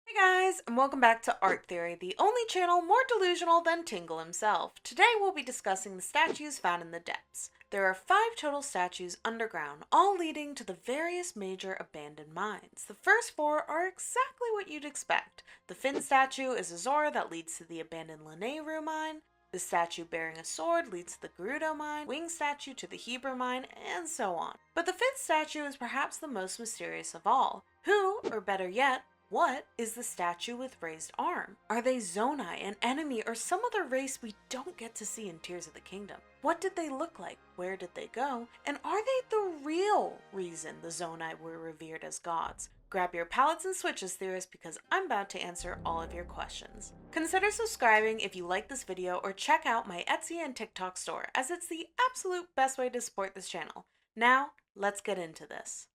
Hey guys, and welcome back to Art Theory, the only channel more delusional than Tingle himself. Today we'll be discussing the statues found in the depths. There are 5 total statues underground, all leading to the various major abandoned mines. The first 4 are exactly what you'd expect. The Finn statue is a Zora that leads to the abandoned Lanayru mine. The statue bearing a sword leads to the Gerudo mine, Wing statue to the Hebrew mine, and so on. But the 5th statue is perhaps the most mysterious of all. Who, or better yet, what is the statue with raised arm? Are they Zonai, an enemy, or some other race we don't get to see in Tears of the Kingdom? What did they look like? Where did they go? And are they the real reason the Zonai were revered as gods? Grab your palettes and switches, theorists, because I'm about to answer all of your questions. Consider subscribing if you like this video, or check out my Etsy and TikTok store, as it's the absolute best way to support this channel. Now, let's get into this.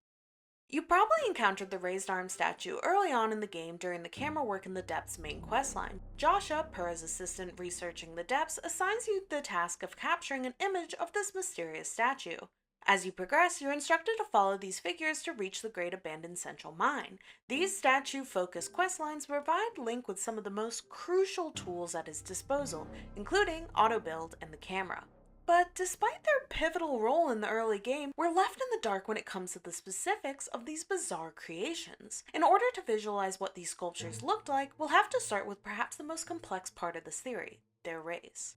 You probably encountered the raised arm statue early on in the game during the camera work in the Depths main questline. Joshua, Pura's assistant researching the Depths, assigns you the task of capturing an image of this mysterious statue. As you progress, you're instructed to follow these figures to reach the great abandoned central mine. These statue-focused questlines provide Link with some of the most crucial tools at his disposal, including auto-build and the camera. But despite their pivotal role in the early game, we're left in the dark when it comes to the specifics of these bizarre creations. In order to visualize what these sculptures looked like, we'll have to start with perhaps the most complex part of this theory: their race.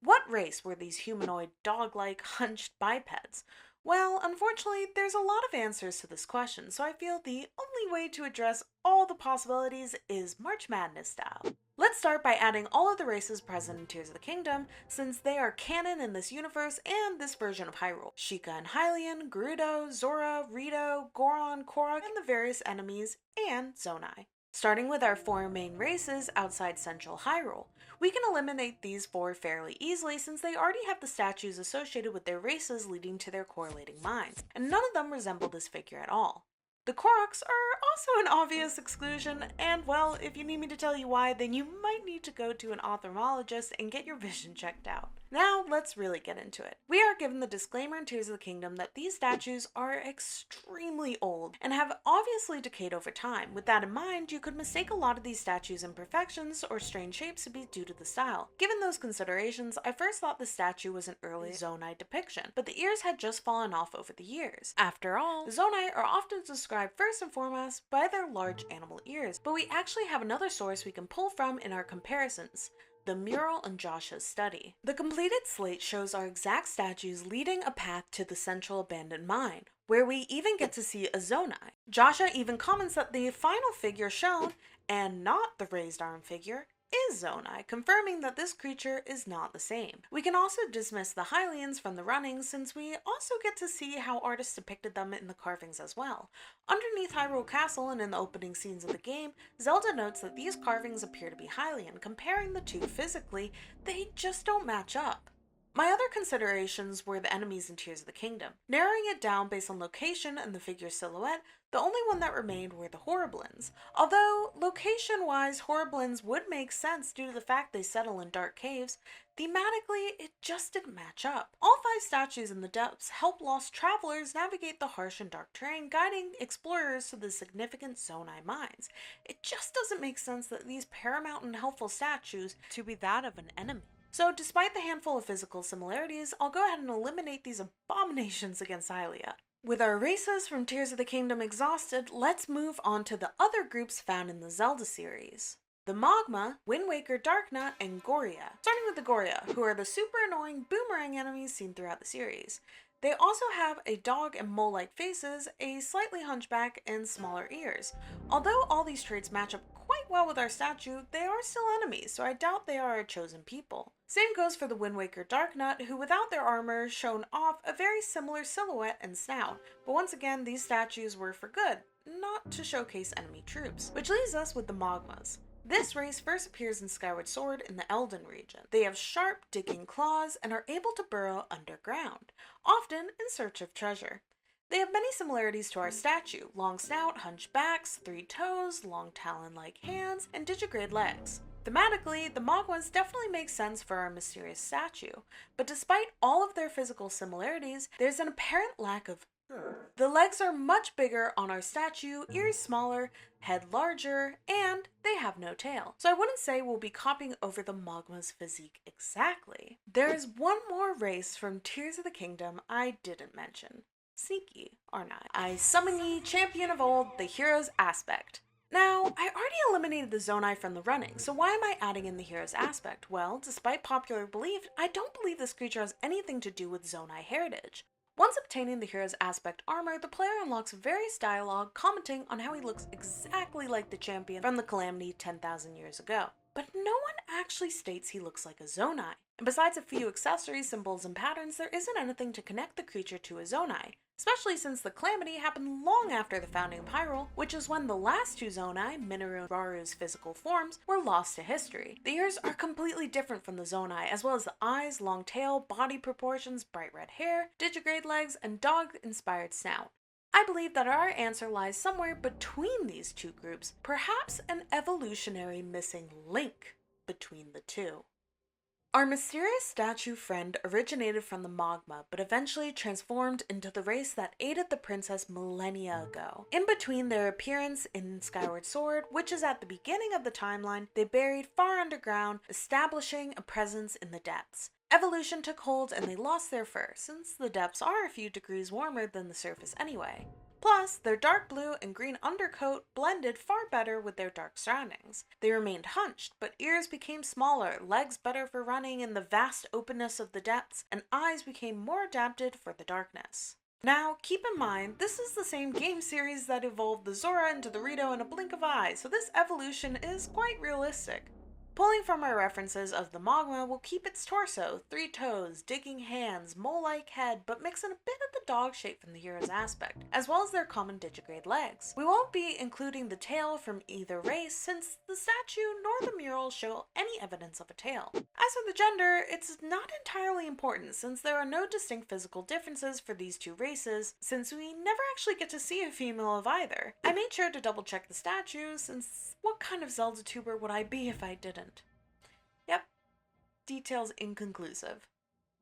What race were these humanoid, dog-like, hunched bipeds? Well, unfortunately, there's a lot of answers to this question, so I feel the only way to address all the possibilities is March Madness style. Let's start by adding all of the races present in Tears of the Kingdom, since they are canon in this universe and this version of Hyrule. Sheikah and Hylian, Gerudo, Zora, Rito, Goron, Korok, and the various enemies, and Zonai. Starting with our 4 main races outside Central Hyrule. We can eliminate these 4 fairly easily since they already have the statues associated with their races leading to their correlating mines, and none of them resemble this figure at all. The Koroks are also an obvious exclusion, and well, if you need me to tell you why, then you might need to go to an ophthalmologist and get your vision checked out. Now, let's really get into it. We are given the disclaimer in Tears of the Kingdom that these statues are extremely old and have obviously decayed over time. With that in mind, you could mistake a lot of these statues' imperfections or strange shapes to be due to the style. Given those considerations, I first thought the statue was an early Zonai depiction, but the ears had just fallen off over the years. After all, the Zonai are often described first and foremost by their large animal ears, but we actually have another source we can pull from in our comparisons: the mural in Joshua's study. The completed slate shows our exact statues leading a path to the central abandoned mine, where we even get to see a Zonai. Joshua even comments that the final figure shown, and not the raised arm figure, is Zonai, confirming that this creature is not the same. We can also dismiss the Hylians from the running since we also get to see how artists depicted them in the carvings as well. Underneath Hyrule Castle and in the opening scenes of the game, Zelda notes that these carvings appear to be Hylian. Comparing the two physically, they just don't match up. My other considerations were the enemies in Tears of the Kingdom. Narrowing it down based on location and the figure's silhouette, the only one that remained were the Horriblins. Although, location-wise, Horriblins would make sense due to the fact they settle in dark caves, thematically, it just didn't match up. All 5 statues in the depths help lost travelers navigate the harsh and dark terrain, guiding explorers to the significant Zonai mines. It just doesn't make sense that these paramount and helpful statues to be that of an enemy. So despite the handful of physical similarities, I'll go ahead and eliminate these abominations against Hylia. With our races from Tears of the Kingdom exhausted, let's move on to the other groups found in the Zelda series: the Magma, Wind Waker, Darknut, and Goria. Starting with the Goria, who are the super annoying boomerang enemies seen throughout the series. They also have a dog and mole-like faces, a slightly hunchback, and smaller ears. Although all these traits match up quite well with our statue, they are still enemies, so I doubt they are our chosen people. Same goes for the Wind Waker Darknut, who without their armor shown off a very similar silhouette and snout, but once again these statues were for good, not to showcase enemy troops. Which leaves us with the Magmas. This race first appears in Skyward Sword in the Elden region. They have sharp, digging claws and are able to burrow underground, often in search of treasure. They have many similarities to our statue: long snout, hunchbacks, 3 toes, long talon-like hands, and digigrade legs. Thematically, the Magmas definitely make sense for our mysterious statue, but despite all of their physical similarities, there's an apparent lack of The legs are much bigger on our statue, ears smaller, head larger, and they have no tail. So I wouldn't say we'll be copying over the Mogma's physique exactly. There is one more race from Tears of the Kingdom I didn't mention. Sneaky, aren't I summon ye, champion of old, the hero's aspect. Now, I already eliminated the Zonai from the running, so why am I adding in the hero's aspect? Well, despite popular belief, I don't believe this creature has anything to do with Zonai heritage. Once obtaining the hero's aspect armor, the player unlocks various dialogue commenting on how he looks exactly like the champion from the Calamity 10,000 years ago. But no one actually states he looks like a Zonai. And besides a few accessories, symbols, and patterns, there isn't anything to connect the creature to a Zonai, especially since the Calamity happened long after the founding of Hyrule, which is when the last two Zonai, Minoru and Raru's physical forms, were lost to history. The ears are completely different from the Zonai, as well as the eyes, long tail, body proportions, bright red hair, digigrade legs, and dog-inspired snout. I believe that our answer lies somewhere between these two groups, perhaps an evolutionary missing link between the two. Our mysterious statue friend originated from the Mogma, but eventually transformed into the race that aided the princess millennia ago. In between their appearance in Skyward Sword, which is at the beginning of the timeline, they buried far underground, establishing a presence in the depths. Evolution took hold and they lost their fur, since the depths are a few degrees warmer than the surface anyway. Plus, their dark blue and green undercoat blended far better with their dark surroundings. They remained hunched, but ears became smaller, legs better for running in the vast openness of the depths, and eyes became more adapted for the darkness. Now, keep in mind, this is the same game series that evolved the Zora into the Rito in a blink of eye, so this evolution is quite realistic. Pulling from our references of the Mogma will keep its torso, 3 toes, digging hands, mole-like head, but mix in a bit of the dog shape from the hero's aspect, as well as their common digigrade legs. We won't be including the tail from either race, since the statue nor the mural show any evidence of a tail. As for the gender, it's not entirely important, since there are no distinct physical differences for these two races, since we never actually get to see a female of either. I made sure to double check the statue, since what kind of Zelda tuber would I be if I didn't? Yep, details inconclusive.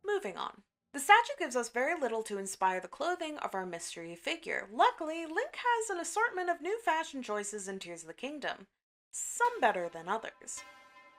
Moving on. The statue gives us very little to inspire the clothing of our mystery figure. Luckily, Link has an assortment of new fashion choices in Tears of the Kingdom, some better than others.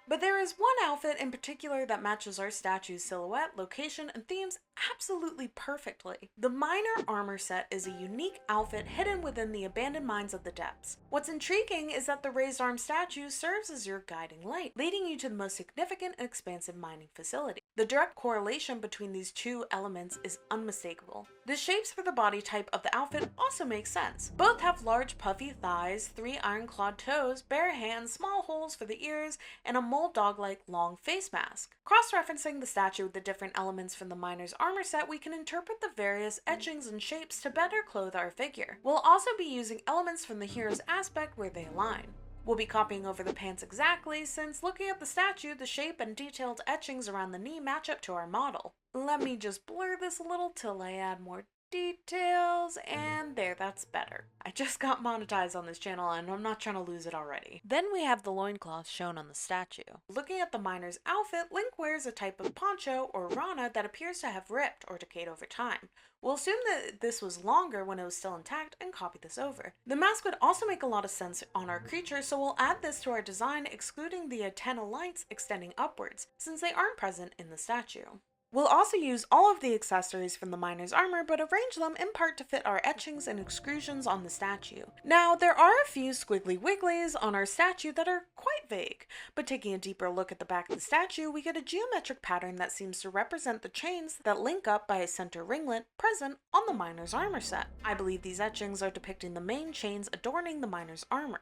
But there is one outfit in particular that matches our statue's silhouette, location, and themes absolutely perfectly. The minor armor set is a unique outfit hidden within the abandoned mines of the depths. What's intriguing is that the raised arm statue serves as your guiding light, leading you to the most significant and expansive mining facility. The direct correlation between these two elements is unmistakable. The shapes for the body type of the outfit also make sense. Both have large puffy thighs, 3 iron-clawed toes, bare hands, small holes for the ears, and a mole dog-like long face mask. Cross-referencing the statue with the different elements from the miner's armor set, we can interpret the various etchings and shapes to better clothe our figure. We'll also be using elements from the hero's aspect where they align. We'll be copying over the pants exactly, since looking at the statue, the shape and detailed etchings around the knee match up to our model. Let me just blur this a little till I add more details, and there, that's better. I just got monetized on this channel and I'm not trying to lose it already. Then we have the loincloth shown on the statue. Looking at the miner's outfit, Link wears a type of poncho or rana that appears to have ripped or decayed over time. We'll assume that this was longer when it was still intact and copy this over. The mask would also make a lot of sense on our creature, so we'll add this to our design, excluding the antenna lights extending upwards, since they aren't present in the statue. We'll also use all of the accessories from the miner's armor, but arrange them in part to fit our etchings and extrusions on the statue. Now, there are a few squiggly wigglies on our statue that are quite vague, but taking a deeper look at the back of the statue, we get a geometric pattern that seems to represent the chains that link up by a center ringlet present on the miner's armor set. I believe these etchings are depicting the main chains adorning the miner's armor.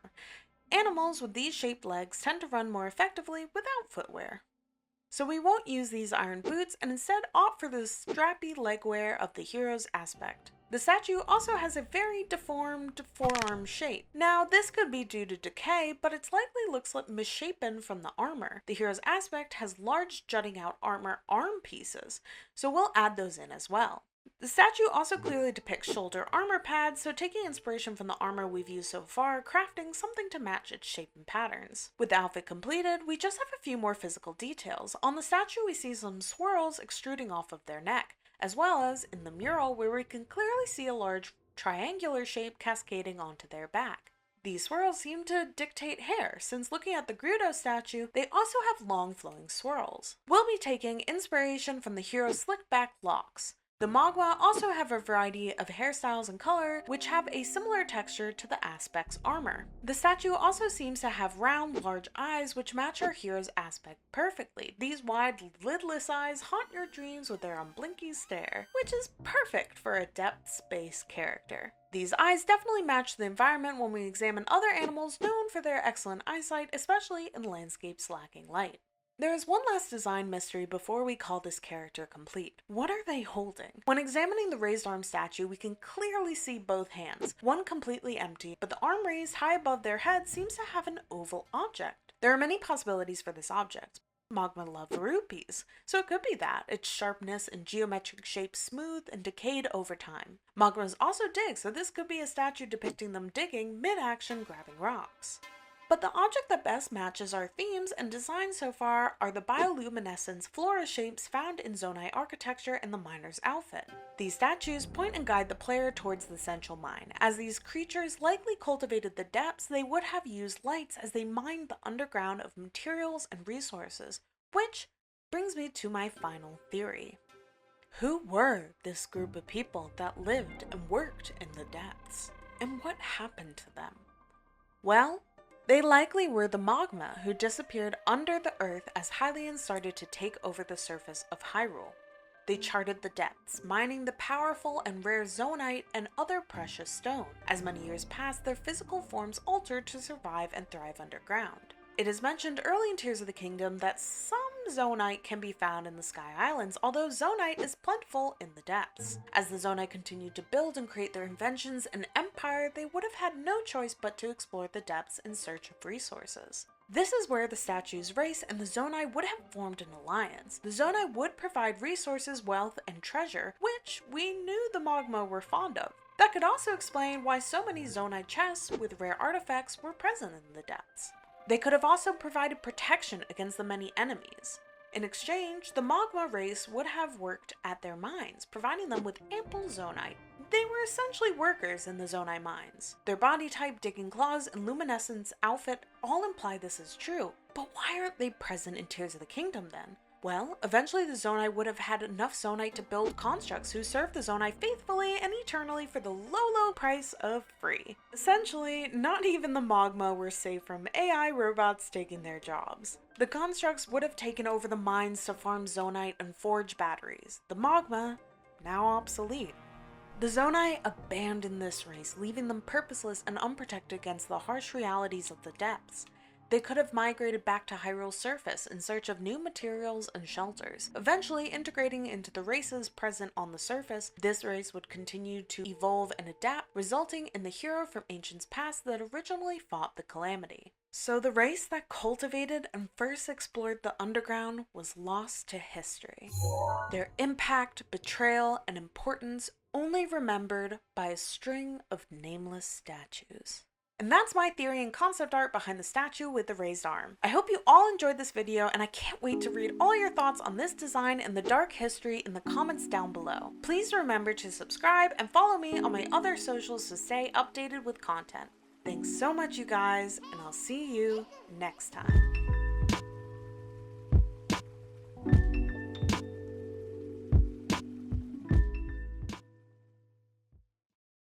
Animals with these shaped legs tend to run more effectively without footwear. So we won't use these iron boots and instead opt for the strappy legwear of the hero's aspect. The statue also has a very deformed forearm shape. Now, this could be due to decay, but it likely looks like misshapen from the armor. The hero's aspect has large jutting out armor arm pieces, so we'll add those in as well. The statue also clearly depicts shoulder armor pads, so taking inspiration from the armor we've used so far, crafting something to match its shape and patterns. With the outfit completed, we just have a few more physical details. On the statue we see some swirls extruding off of their neck. as well as in the mural where we can clearly see a large triangular shape cascading onto their back. These swirls seem to dictate hair, since looking at the Grudo statue, they also have long flowing swirls. We'll be taking inspiration from the hero's slick back locks. The Magma also have a variety of hairstyles and color, which have a similar texture to the Aspect's armor. The statue also seems to have round, large eyes which match our hero's aspect perfectly. These wide, lidless eyes haunt your dreams with their unblinking stare, which is perfect for a depth-based character. These eyes definitely match the environment when we examine other animals known for their excellent eyesight, especially in landscapes lacking light. There is one last design mystery before we call this character complete. What are they holding? When examining the raised arm statue, we can clearly see both hands, one completely empty, but the arm raised high above their head seems to have an oval object. There are many possibilities for this object. Magma love rupees, so it could be that, its sharpness and geometric shape smoothed and decayed over time. Magmas also dig, so this could be a statue depicting them digging mid-action grabbing rocks. But the object that best matches our themes and designs so far are the bioluminescence flora shapes found in Zonai architecture and the miner's outfit. These statues point and guide the player towards the central mine. As these creatures likely cultivated the depths, they would have used lights as they mined the underground of materials and resources, which brings me to my final theory. Who were this group of people that lived and worked in the depths? And what happened to them? Well, they likely were the Magma who disappeared under the earth as Hylians started to take over the surface of Hyrule. They charted the depths, mining the powerful and rare Zonite and other precious stone. As many years passed, their physical forms altered to survive and thrive underground. It is mentioned early in Tears of the Kingdom that some Zonite can be found in the Sky Islands, although Zonite is plentiful in the depths. As the Zonite continued to build and create their inventions and empire, they would have had no choice but to explore the depths in search of resources. This is where the statue's race and the Zonai would have formed an alliance. The Zonai would provide resources, wealth, and treasure, which we knew the Magma were fond of. That could also explain why so many Zonai chests with rare artifacts were present in the depths. They could have also provided protection against the many enemies. In exchange, the Magma race would have worked at their mines, providing them with ample Zonite. They were essentially workers in the Zonai mines. Their body type, digging claws, and luminescence outfit all imply this is true. But why aren't they present in Tears of the Kingdom then? Well, eventually the Zonai would have had enough Zonite to build constructs who served the Zonai faithfully and eternally for the low price of free. Essentially, not even the Magma were safe from AI robots taking their jobs. The constructs would have taken over the mines to farm Zonite and forge batteries. The Magma, now obsolete. The Zonai abandoned this race, leaving them purposeless and unprotected against the harsh realities of the depths. They could have migrated back to Hyrule's surface in search of new materials and shelters. Eventually integrating into the races present on the surface, this race would continue to evolve and adapt, resulting in the hero from Ancient's past that originally fought the Calamity. So the race that cultivated and first explored the underground was lost to history. Their impact, betrayal, and importance only remembered by a string of nameless statues. And that's my theory and concept art behind the statue with the raised arm. I hope you all enjoyed this video, and I can't wait to read all your thoughts on this design and the dark history in the comments down below. Please remember to subscribe and follow me on my other socials to stay updated with content. Thanks so much, you guys, and I'll see you next time.